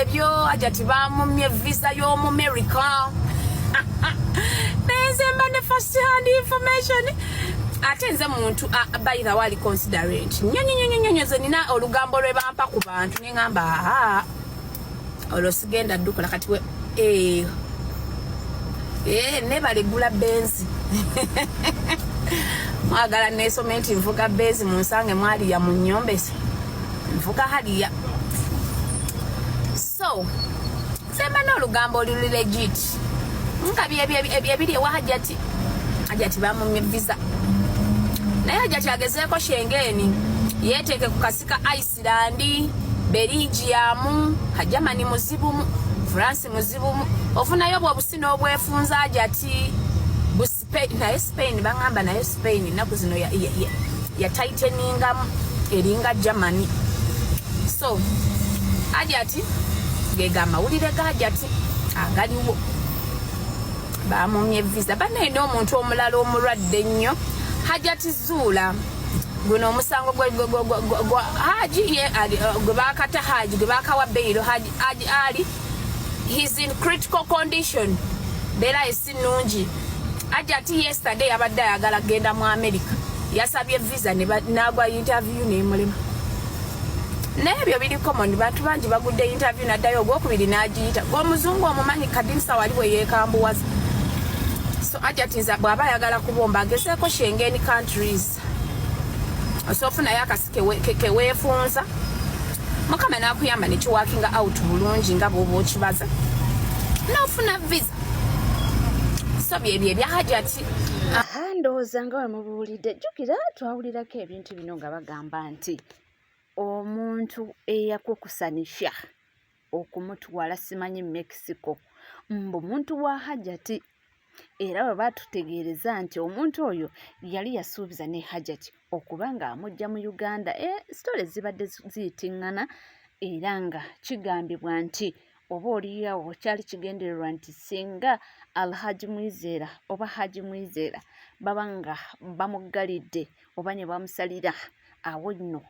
ebyo Hajjati bamumye visa y'omu America. Nezemba ne first hand information. Ate nze muntu by the way considerate. Nyonyo ze nina olugambo lwe bampa ku bantu ngamba olosigenda ddukola kati we nebale gula benzi. Mwagala nesomenti nvuga benzi munsange mwali ya munyombese. Nvuga haliya. So, semba no lugambo luli legit. Nkabi ebiri wa Hajjati. Hajjati bamumye visa. Naye Hajjati agezeeko Shengeni. Yeteeke ku kasika Iceland, Belgium, Germany muzibumu, France muzibumu. Ofunayo bw'obusino obwefunza Hajjati. Naye Spain bangamba naye Spain naku zino ya tighteninga eringa Germany. So Hajjati gega mawulire ga Hajjati agaliwo bamumye visa banene omuntu omulala omulwadde nnyo Hajjati Zula guno omusango gwa Haji ye gwe bakata Haji gwe bakawa bail Haji Ali he's in critical condition bera esinungi Hajjati yesterday abadde ayagala genda mu America yasabye visa nagwa interview n'emulema nebyo biri common bantu bangi bagudde interview naddayo ogwokubiri n'agiyita gw'omuzungu omumanyi kadinsa wali we yeekambuwaza. So Hajjati nza bw'aba ayagala kubomba agezeeko Schengen countries osofunayo akasike keweefunza Mukama n'akuyamba ne kiwakinga out bulungi nga bw'oba okibaza n'ofuna visa. So byebyo ebya Hajjati. Ndowooza nga wemubuulidde jjukira twawulirako ebintu bino nga bagamba nti omuntu eyakukusanisha okumutwala simanyi Mexico mbu muntu wa Hajjati era bwe batutegeereza nti omuntu oyo yali yasuubiza ne Hajjati okuba nga amujja mu Uganda sitole zibadde ziyitiŋŋana era nga kigambibwa nti oba oliyawo kyali kigendererwa nti singa Alhaji Mwizera oba Haji Mwizera baba nga bamuggalidde oba ne bamusalira awo nno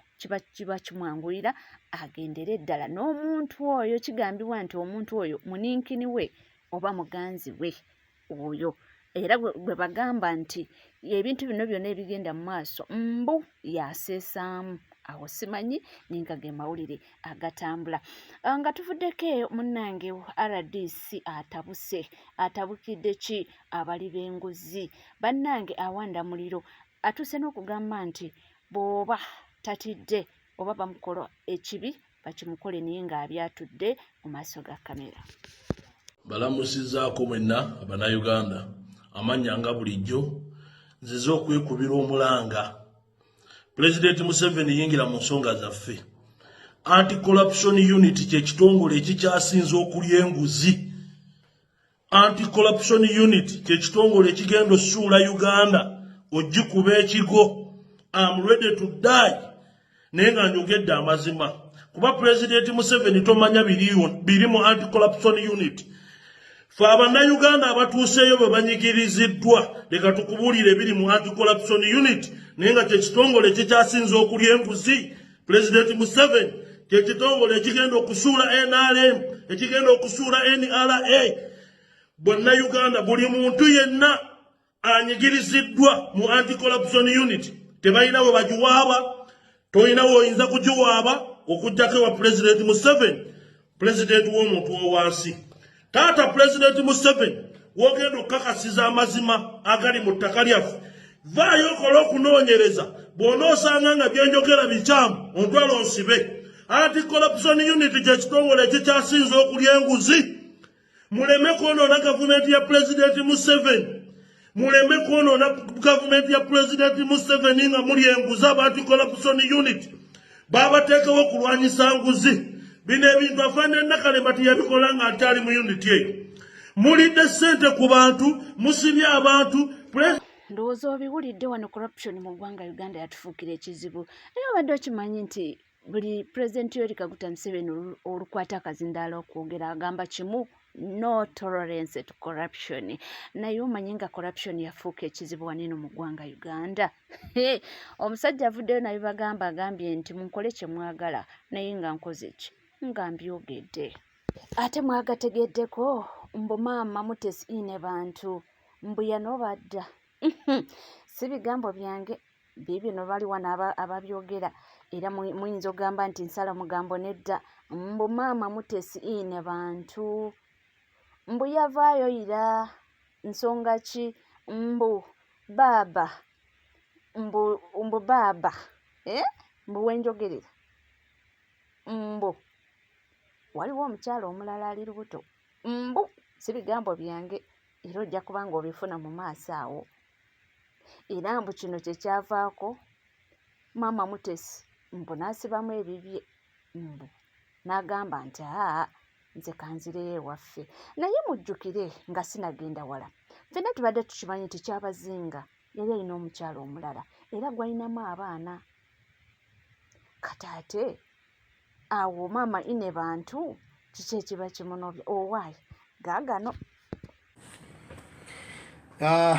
kiba kimwanguyira agendere eddala n'omuntu oyo kigambibwa nti omuntu oyo muninkini we oba muganzi we oyo era gwe bagamba nti ebintu bino byonna ebigenda mu maaso mbu yaseesaamu awo simanyi ninga ge mawulire agatambula nga tuvuddeko munnange RDC atabukidde ki abali b'enguzi bannange awanda muliro atuse n'okugamba nti bw'oba tatidde oba bamukola ekibi bakimukole naye ng'abyatudde mu maaso ga kamera. Balamusizaako mwenna Abannayuganda amannya nga bulijjo nzize okwekubira omulanga President Museveni yingira mu nsonga zaffe. Anti-Corruption Unit kye kitongole ekikyasinze okulya enguzi. Anti-Corruption Unit kye kitongole ekigenda ossuula Uganda ogikuba ekigo. I'm ready to die. Naye nga njogedde amazima. Kuba President Museveni tomanya biri mu Anti-Corruption Unit. Fe Abannayuganda abatuuseeyo bwe banyigiriziddwa leka tukubuulire ebiri mu Anti-Corruption Unit naye nga kye kitongole ekikyasinze okulya enguzi. President Museveni kye kitongole ekigenda okusuula NRM ekigenda okusuula NRA. Bannayuganda buli muntu yenna anyigiriziddwa mu Anti-Corruption Unit tebalina we bagiwaaba tolina woyinza kugiwaaba okujjako wa President Museveni President w'omuntu owansi. Taata President Museveni wogenda okukakasiza amazima agali mu ttaka lyaffe vaayo okola okunoonyereza bw'onoosanga nga byenjogera bikyamu ontwala onsibe. Anti-Corruption Unit kye kitongole ekikyasinze okulya enguzi. Muleme kwonoona gavumenti ya President Museveni muleme kwonoona gavumenti ya President Museveni nga muli enguzi aba Anti-Corruption Unit baabateekawo okulwanyisa nguzi. Bino ebintu afande Nakalema teyabikola nga akyali mu unit eyo. Mulidde ssente ku bantu musibye abantu. Ndowooza obiwulidde wano corruption mu ggwanga Uganda yatufuukira ekizibu naye obadde okimanyi nti buli President Yoweri Kaguta Museveni olukwata akazindaala okwogera agamba kimu no tolerance to corruption. Naye omanyi nga corruption yafuuka ekizibu waneno mu ggwanga Uganda. Omusajja avuddeyo naye bagamba agambye nti munkole kye mwagala naye nga nkoze ki nga mbyogedde. ate mwagategeddeko mbu maama Mutesi ine bantu mbu yanobadda si bigambo byange bibino bali wana ababyogera era muyinza ogamba nti nsala mugambo nedda mbu maama Mutesi ine bantu mbu yavaayo ira nsonga ki mbu baba mbu baba mbu wenjogerera mbu waliwo omukyalo omulala ali lubuto mbu si bigambo byange era ojja kubanga obifuna mu maaso awo era mbu kino kyekyavaako maama Mutesi mbu n'asibamu ebibye mbu n'agamba nti nze kanzireyo ewaffe naye mujjukire nga sinagenda wala ffenna tubadde tukimanyi nti Kyabazinga yali alina omukyalo omulala era gwalinamu abaana kati ate awo maama ine bantu kiki ekiba kimunobya owaayi gaagano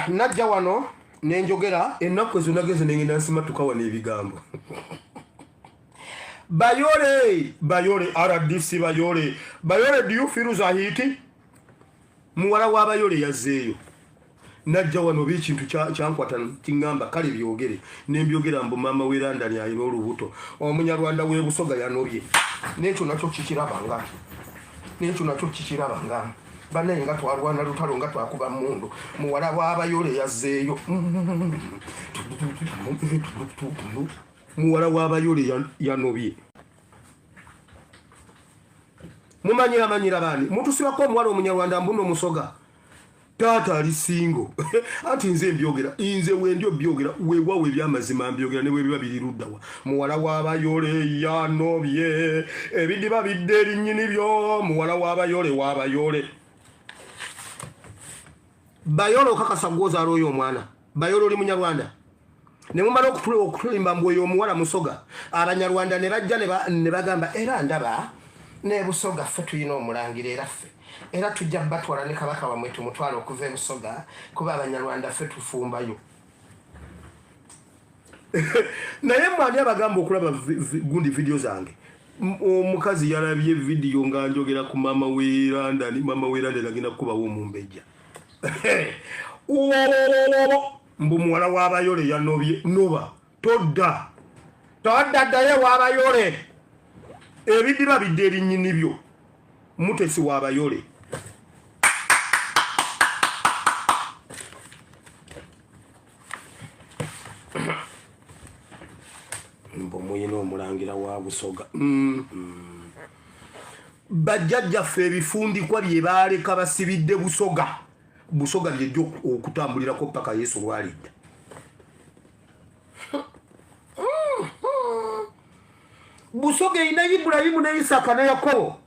najja wano nenjogera ennaku ezo nageze nengenda nsimatuka wano ebigambo Bayole RDC Bayole do you feel zahiti muwala wa Bayole yazzeeyo najja wano bikintu kyankwata kingamba kale byogere nembyogera mbu maama werandani ayina olubuto omunyarwanda webusoga yanobye nekyo nakyo kikiraba nga banaye nga twarwana lutalo nga twakuba mundu muwala wa Bayole yazzeeyo muwala wa Bayole yanobye mumanyira bani mutusibako omuwala omunyarwanda mbuno omusoga taata ali singo ati nze mbyogera inze wendio byogera wewawe byamazima mbyogera ne webiba biriruddawa muwala wa Bayole yanobye ebidiba bidde erinnyini byo muwala wa Bayole Bayole okakasa gwozaala oyo omwana Bayole oli munyarwanda ne mumala okutulimba mbu oyo omuwala musoga abanyarwanda ne bajja ne bagamba era ndaba ne busoga ffe tuyina omulangira era ffe era tujja batwala ne kabaka wamwe tumutwala okuva ebusoga kuba abanyarwanda ffe tufumbayo naye mwani abagamba okulaba gundi video zange omukazi yalabye video nga njogera ku mama weranda agenda kubawo omumbejja mbu muwala wa Bayole yanobye noba todda ddayo wa Bayole ebidiba bidde erinnyini byo Mutesi wa Bayole mbu muyina omulangira wa busoga bajjajjaffe ebifundikwa bye baaleka basibidde busoga lyejja okutambulirako paka Yesu lwalidda busoga erina Ibulayimu ne Isaka ne Yakobo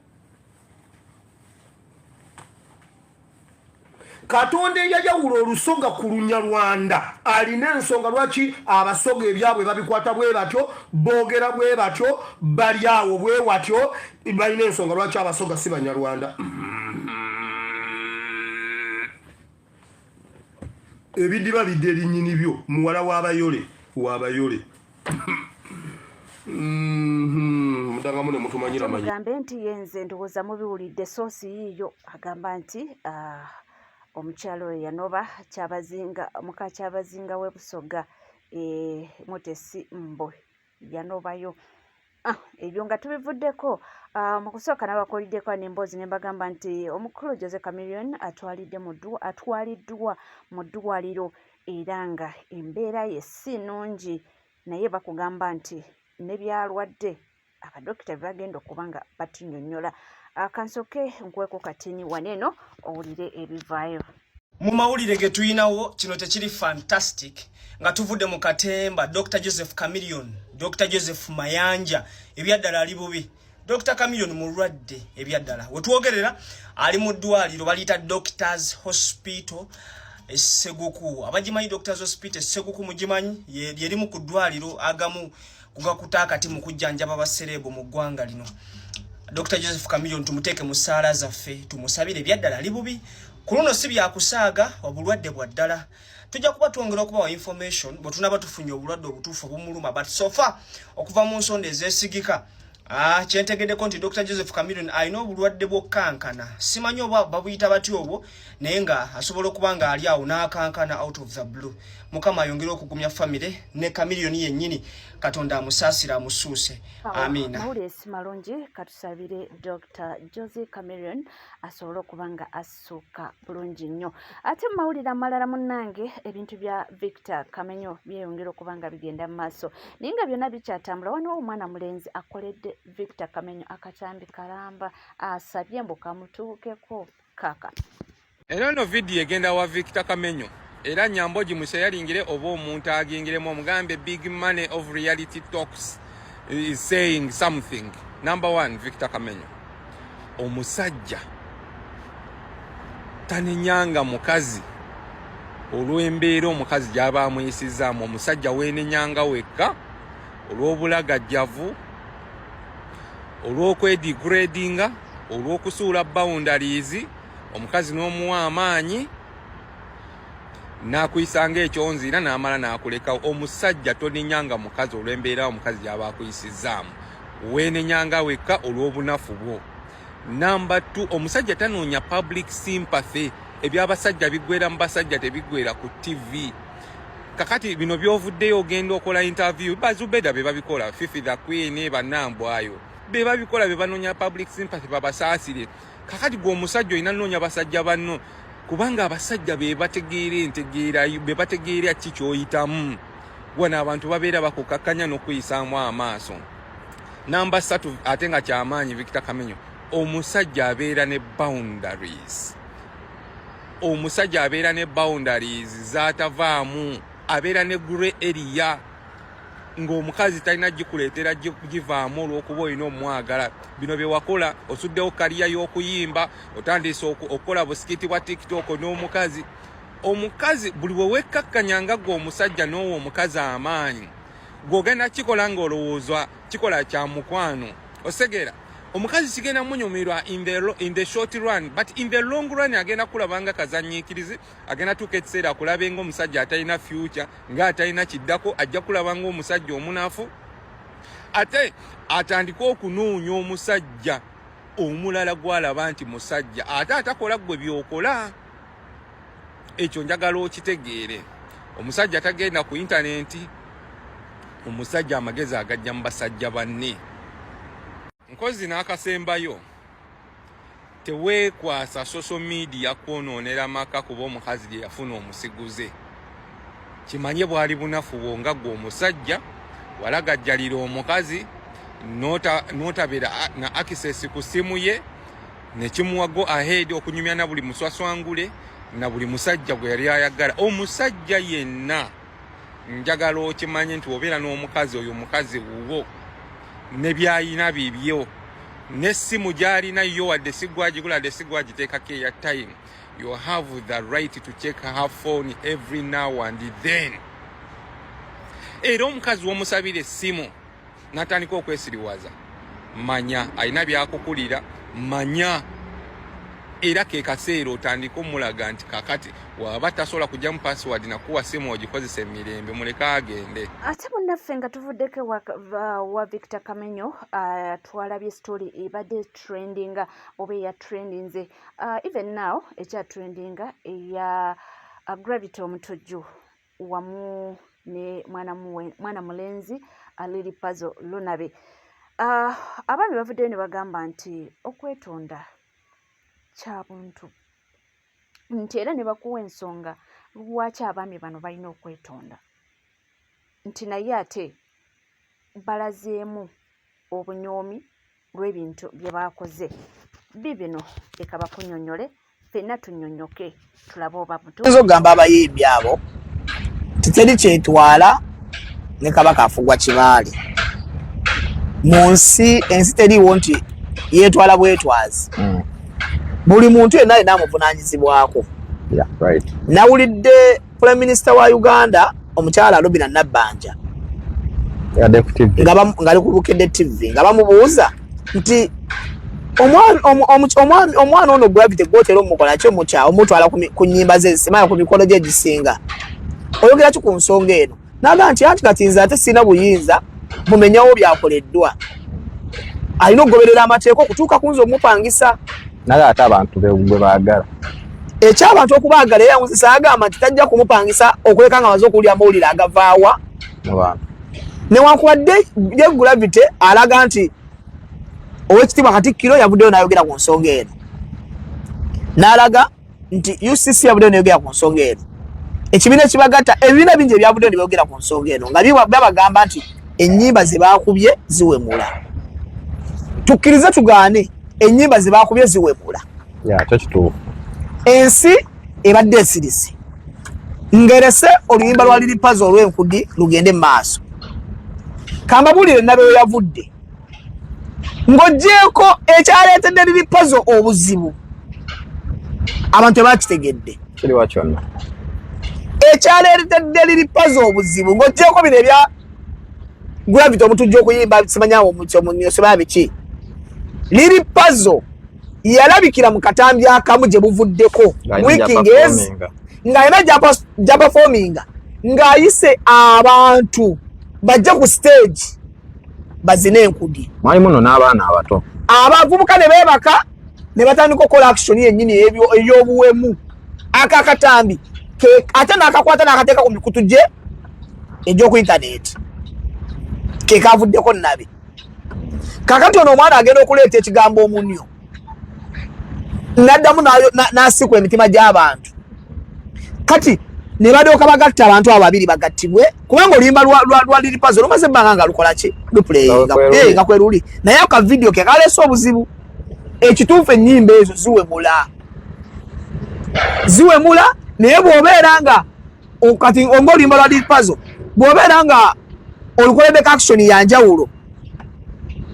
Katonda yajawula olusoga ku Lunyarwanda alina ensonga lwaki abasoga ebyabwe babikwata bwe batyo boogera bwe batyo bali awo bwe watyo balina ensonga lwaki abasoga si Banyarwanda ebidiba bidde erinnyini byo muwala wa Bayole mutangamune mutumanyira manyi gambe nti yenze ndowooza mubiwulidde soosi yiyo agamba nti omukyalo yanoba muka Kyabazinga webusoga Mutesi mbo yanobayo ebyo nga tubivuddeko mu kusooka n'abakuliddeko n'emboozi ne mbagamba nti omukulu Jose Chameleone atwaliddwa mu ddwaliro era nga embeera ye si nnungi naye bakugamba nti ne byalwadde abadokita bagenda okuba nga batunnyonnyola akansoke nkweko katini waneeno owulire ebivaayo mu mawulire ge tuyinawo kino tekiri fantastic nga tuvudde mu katemba Dr. Joseph Chameleone Dr. Joseph Mayanja ebyaddala ali bubi Dr. Chameleone mulwadde ebyaddala wetwogerera ali mu ddwaliro baliyita Doctors Hospital Seguku abagimanyi Doctors Hospital Seguku mugimanyi yerimu ku ddwaliro agamu kugakuta akati mu kujjanjaba abaserebo mu ggwanga lino Dr. Joseph Chameleone tumuteeke mu ssaala zaffe tumusabire ebyaddala ali bubi kuno si byakusaaga obulwadde bwa ddala tujja kuba twongera okubawa information bwe tunaba tufunye obulwadde obutuufu obumuluma but so far okuva mu nsonda ezeesigika Kyentegeddeko nti Dr. Joseph Chameleone alina obulwadde bw'okkankana. Simanyi oba babuyita bati obwo naye nga asobola okuba nga ali awo n'akankana out of the blue. Mukama ayongere okugumya family ne Chameleone yennyini Katonda amusaasira amusuuse. Amiina. Mawulire malungi katusabire Dr. Joseph Chameleone asobole okuba nga assuuka bulungi nnyo. Ate mawulire amalala munnange ebintu bya Victor Kamenyo byeyongera okuba nga bigenda mu maaso. Naye nga byonna bikyatambula wano omwana mulenzi akoledde Victor Kamenyo akatambi kalamba asabye mbu kamutuukeko kaka. Eno video egenda wa Victor Kamenyo era Nyambogi Musa yalingire oba omuntu agingiremu omugambe big money of reality talks is saying something. Number 1, Victor Kamenyo omusajja tanenyanga mukazi olw'embeera omukazi gy'aba amuyisizaamu. Omusajja weenenyanga wekka olw'obulagajjavu, olw'okwedegradinga, olw'okusuula boundaries, omukazi n'omuwa amaanyi n'akuyisanga ekyonzira n'amala n'akuleka. Omusajja tonenyanga mukazi olw'embeera omukazi gy'aba akuyisizaamu, weenenyanga wekka olw'obunafu bwo. Number 2, omusajja tanoonya public sympathy. Ebyabasajja biggwera mu basajja tebiggwera ku TV. Kakati bino byovuddeyo ogenda okola interview, Bazubeda be babikola, Fifi the Queen, bannambwayo be babikola, be banoonya public sympathy babasaasire. Kakati gwe omusajja olina noonya basajja banno, kubanga abasajja be bategeera ki ky'oyitamu. Wano abantu babeera bakukakkanya n'okuyisaamu amaaso. Number 3 ate nga kyamaanyi Victor Kamenyo, omusajja abeera ne boundaries. Omusajja abeera ne boundaries zaatavaamu, abeera ne grey area ng'omukazi talina gikuleetera givaamu olw'okuba olina omwagala. Bino bye wakola, osuddewo kaliya y'okuyimba, otandise okukola busikiti bwa TikTok n'omukazi. Omukazi buli bwe wekkakkanyanga gwe omusajja n'owa omukazi amaanyi, gw'ogenda kikola ng'olowooza kikola kya mukwano. Osegera omukazi kigenda munyumirwa in the short run, but in the long run agenda kulabanga kazanyiikirizi, agenda tuuka ekiseera akulabe ng'omusajja atalina future, ng'atalina kiddako, ajja kulabanga omusajja omunafu. Ate atandika okunoonya omusajja omulala gw'alaba nti musajja ate atakola gwe by'okola. Ekyo njagala okitegeere. Omusajja tagenda ku intaneti, omusajja amagezi agajja mu basajja banne. Nkozi n'akasembayo, teweekwasa social media kwonoonera maka kuba omukazi gye yafuna omusiguze. Kimanye bwali bunafu bwo nga gwe omusajja walagajjalira omukazi n'otabeera na access ku simu ye, ne kimuwa go ahead okunyumya na buli muswaswangule na buli musajja gwe yali ayagala. Omusajja yenna njagala okimanye nti obeera n'omukazi oyo omukazi wuwo ne byayina bibyo, n'essimu gy'alina yo wadde sigwagigula wadde sigwagiteekako eya time. You have the right to check her phone every now and then. Era omukazi w'omusabira essimu n'atandika okwesiriwaza, manya alina byakukulira, manya era ke kaseera otandika omulaga nti kakati waba tasobola kujja mu password nakuwa simu ogikozesa emirembe, muleka agende. Ate munnaffe nga tuvuddeko wa Victor Kamenyo twalabye story ebadde trendinga oba eya trendinze even now ekya trendinga eya Gravity Omutojju wamu ne mwana mulenzi Lily Puzzle Lunabe. Abaami bavuddeyo ne bagamba nti okwetonda kya buntu, nti era ne bakuwa ensonga lwaki abaami bano balina okwetonda, nti naye ate balazeemu obunyoomi lw'ebintu bye bakoze. Bibino leka bakunyonyole, ffenna tunnyonnyoke tulabe oba nzo gamba abayimbi abo titeri kyetwala ne Kabaka afugwa Kibaali. Mu nsi ensi teriiwo nti yeetwala bwetwazi. Buli muntu yenna alina amuvunaanyizibwako. Nawulidde Prime Minister wa Uganda omukyala Robina Nabbanja ng'ali ku Bukedde TV nga bamubuuza nti omwana ono Gravity gw'otera omukola ki omutwala ku nnyimba ze ezisemala ku mikolo gye egisinga, oyogera ki ku nsonga eno? N'agamba nti kati nze ate sirina buyinza mumenyawo byakoleddwa. alina okugoberera amateeka okutuuka ku nze omupangisa naye ate abantu bwe baagala ekyabantu okubaagala era nzisa agamba nti tajja kumupangisa okuleka nga maze okuwulira amawulire agavaawa newankubadde ye Gravity alaga nti Oweekitiibwa Katikkiro yavuddeyo n'ayogera ku nsonga eno n'alaga nti UCC yavuddeyo n'ayogera ku nsonga eno ekibiina ekibagatta ebibiina bingi ebyavuddeyo ne byogera ku nsonga eno nga babagamba nti ennyimba ze baakubye ziwemula. Tukkirize tugaane ennyimba ze baakubye ziwemula. Kyo kituufu. Ensi ebadde ensirise ngerese oluyimba lwa Lili Puzzle olw'enkudi lugende mu maaso. Kambabuulire nabeyo yavudde ng'oggyeko ekyaleetedde Lili Puzzle obuzibu abantu tebakitegedde. Kiriwa kyonna ekyaleetedde Lili Puzzle obuzibu ng'oggyeko bino ebya Gravity omutujja okuyimba simanyawo omusoba biki. Lili Puzzle yalabikira mu katambi akamu gye buvuddeko weekend ezi ng'alina gya performinga ng'ayise abantu bajja ku stage bazine enkudi. Mwali muno n'abaana abato abavubuka ne beebaka ne batandika okukola action yennyini ey'obuwemu akakatambi ate n'akakwata n'akateeka ku mikutu gye egy'oku internet ke kavuddeko nabe. Kakati ono omwana agenda okuleeta ekigambo omunyo naddamu n'asikwa emitima gy'abantu. Kati ne badooka bagatta abantu abo babiri bagattibwe kubanga oluyimba lwa Lili Puzzle lumaze ebbanga nga lukola ki luplayinga kweruli naye aka video ke kaleese obuzibu. Ekituufu ennyimba ezo ziwemula naye bw'obeera nga kati onga oluyimba lwa Lili Puzzle bw'obeera nga olukoleddeko action ya njawulo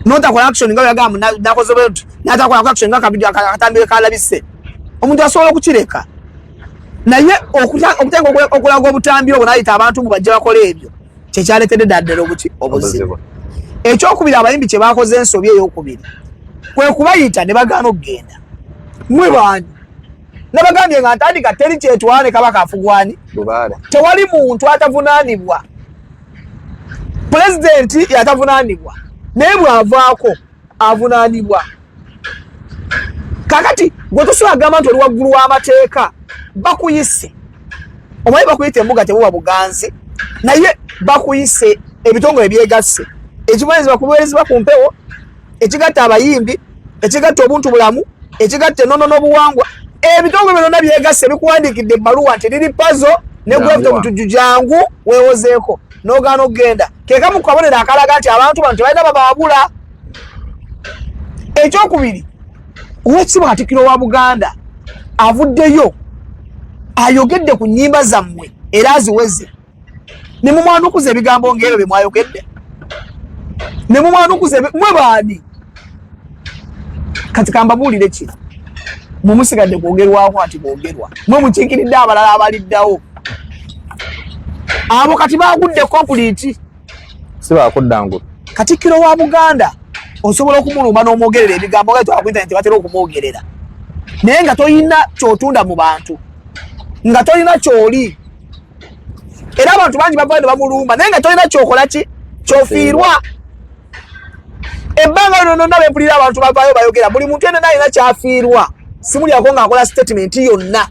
notakola action nga yagamba nakoze bwetu natakola action nga akavidio akatambi kalabise omuntu asobola okukireka naye okutenga okulaga obutambi obwo nayita abantu mu bajja bakola ebyo kyekyaleetedde ddala obuzibu. Ekyokubiri abayimbi kye bakoze ensobi ey'okubiri kwe kubayita ne bagaana okugenda. Mwe baani nabagambye nga ntandika teri kyetwala ne Kabaka afugwani tewali muntu atavunaanibwa. Pulezidenti yatavunaanibwa naye bw'avaako avunaanibwa. Kakati gwe tosobola agamba nti oli waggulu w'amateeka bakuyise omanyi bakuyita embuga tebuba buganzi naye bakuyise ebitongole byegasse ekibonerezebwa kubonerezebwa ku mpewo ekigatta abayimbi ekigatta obuntu bulamu ekigatta ennono n'obuwangwa ebitongole byonna byegasse bikuwandiikidde ebbaluwa nti Lili Puzzle ne Gravity omutujju jangu weewozeeko n'ogaana okugenda keekamu ku kabonero akalaga nti abantu bano tebalina babawabula. Ekyokubiri Oweekitiibwa Katikkiro wa Buganda avuddeyo ayogedde ku nnyimba zammwe era aziweze ne mumwanukuza ebigambo ng'ebyo bye mwayogedde ne mumwanukuza mwe baani. Kati kambabuulire kino mwe musigadde kwogerwako ati bwogerwa mwe mukiikiridde abalala abaliddawo abo kati baagudde kompuliti si bakuddangula. Katikkiro wa Buganda osobola okumulumba n'omwogerera ebigambo nga twala ku internet batera okumwogerera naye nga toyina kyotunda mu bantu nga toyina kyoli era abantu bangi bavaayo ne bamulumba naye nga toyina kyokola ki kyofiirwa. Ebbanga lino nonna bempulira abantu bavaayo bayogera buli muntu yenna alina kyafiirwa simulyako ng'akola statement yonna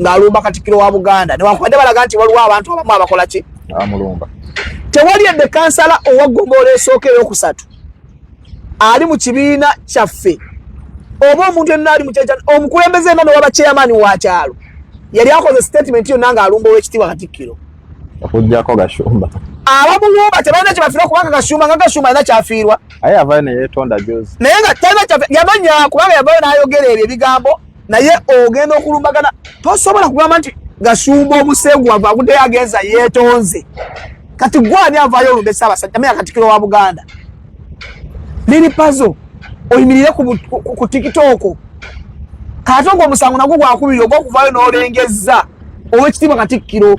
ng'alumba Katikkiro wa Buganda newankubadde balaga nti waliwo abantu abamu abakola ki amulumba. Tewali yadde kansala owa Ggombolola esooka ey'okusatu ali mu kibiina kyaffe oba omuntu yenna ali mu kyekya omukulembeze yenna nowaba chairman wa kyalo yali akoze statement yonna ng'alumba Oweekitiibwa Katikkiro okuggyako Gashumba abamulumba tebalina kye bafiirwa kubanga Gashumba nga Gashumba alina kyafiirwa aye avaayo ne yeetonda juzi naye nga talina yamanya kubanga yavaayo n'ayogera ebyo ebigambo naye ogenda okulumbagana tosobola kugamba nti Gashumba omusenguwavu aguddeyo agenza yeetonze. Kati gwani avaayo olumbe Ssaabasajja Meeya Katikkiro wa Buganda. Lili Puzzle oyimirire ku TikTok kati ngo omusango nagwo gwakubiri ogw'okuvaayo n'olengezza Oweekitiibwa Katikkiro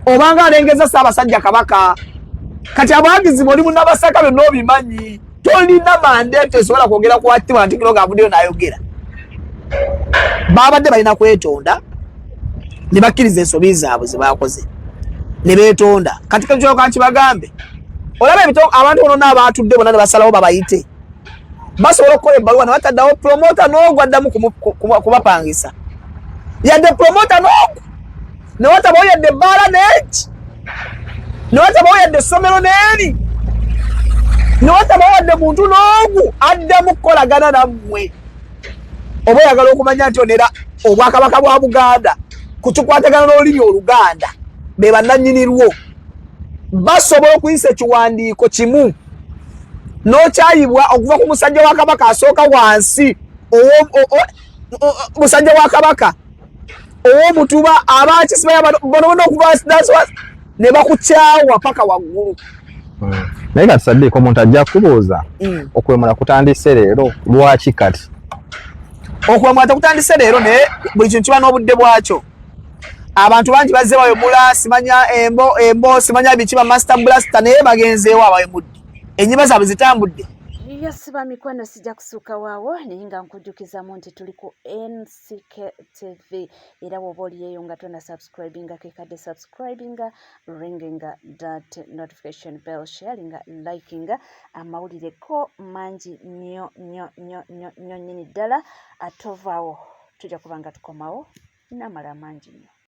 obanga alengezza Ssaabasajja Kabaka. Kati abawagizi boli munnabasaka byonna obimanyi tolina mandate esobola kwogera ku Oweekitiibwa Katikkiro ng'avuddeyo n'ayogera. Baabadde balina kwetonda ne bakkiriza ensobi zaabwe ze baakoze ne beetonda. Kati kyo kanti bagambe olaba abantu bonna n'abatudde bonna ne basalawo babayite basobola okukola ebbaluwa nebataddawo promota n'ogwo addamu kubapangisa yadde promota n'ogwo newatabawo yadde ebbaala neeki newatabawo yadde essomero n'eri newatabawo yadde muntu n'ogwo addamu kukolagana nammwe oba oyagala okumanya nti onera obwakabaka bwa Buganda kukikwatagana n'olulimi Oluganda be bannannyinirwo basobola okuyisa ekiwandiiko kimu n'okyayibwa okuva ku musajja wa kabaka asooka wansi musajja wa kabaka ow'omutuba abakisibayo bonabona okuva ne bakukyawa paka waggulu. Naye kati Sadiika omuntu ajja kubuuza okwemula kutandise leero lwaki kati? Okwemula tekutandise leero naye buli kintu kiba n'obudde bwakyo. Abantu bangi bazze bawemula simanya embo simanya biki ba master blaster naye bagenzeewo abawemudde ennyimba zaabwe zitambudde. Yasiba mikwano sijja kusuuka waawo naye nga nkujjukizamu nti tuli ku NCK TV era bw'oba oliyeyo nga tona subscribinga kekadde subscribinga ringinga that notification bell sharinga likinga amawulire ko mangi nnyo nnyini ddala atovaawo tujja kuba nga tukomawo n'amala mangi nnyo.